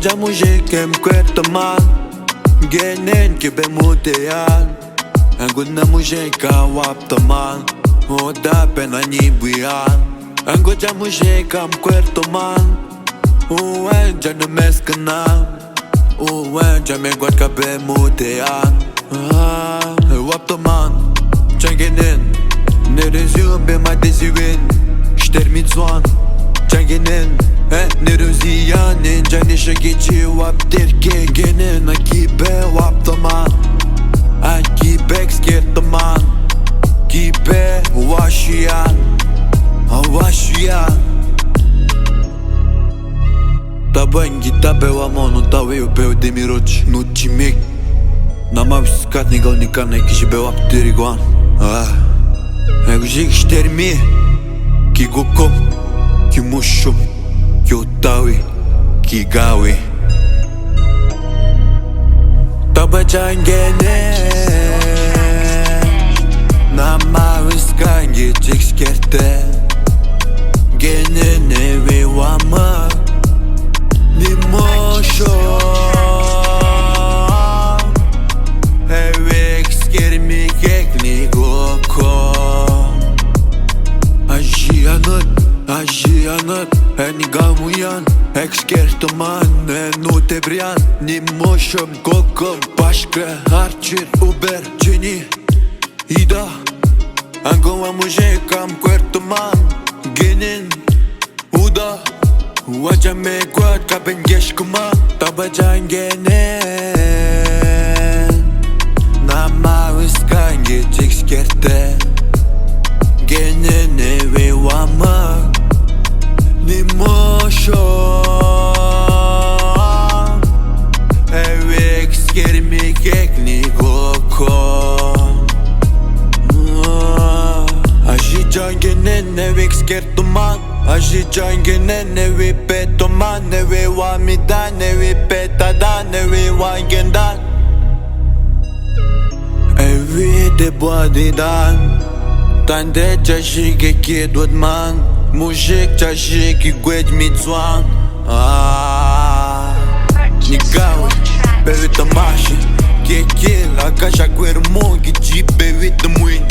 Angoja mujik kem kwerta man Genen ki be muteyan Anguna mujik awapta man Oda pena nibuyan Angoja mujik kam kwerta man Uwen jana meskanam Uwen jame gwat ka be muteyan Wapta man Changenin Nerezyon be ma desiwin Shtermit zwan Changenin Nerezyanin Jani shagichi wap terke genin Akibe wapta man Akibe skirta man Kibe washiyan Washiyan Taban gitabe wa mono tawe yo peu demiroch no timek Na ma viskat nigal nikane kishi be wap teriguan Ego jik shtermi Ki gokom Ki mushum Ki otawi Ki gawi Taba jangene Na ma viskan gecik skerte Gene neve wama Ni mosho Evek skermi kekni goko Ajianat Eni gamuyan Ekskertaman Enu tebrian Ni moshum kokum Bashka harçir Uber Cini Ida Angoma mujekam kwertaman Genin Uda Wajame kwat kaben geshkuma Tabajan genen Nama viskan gecik skerte Genen eve wama Ni mosho Evek skermi kekni goko Ajijan genen evek skertuman Ajijan genen evi petoman Evi wamidan evi petadan Evi wangendan Evi de boadidan Tande chashike kidwad man Mujik chashike gwed mitzwan Nigawi Bevi tamashi Kekil akasha kwermo Gichi bevi tamuin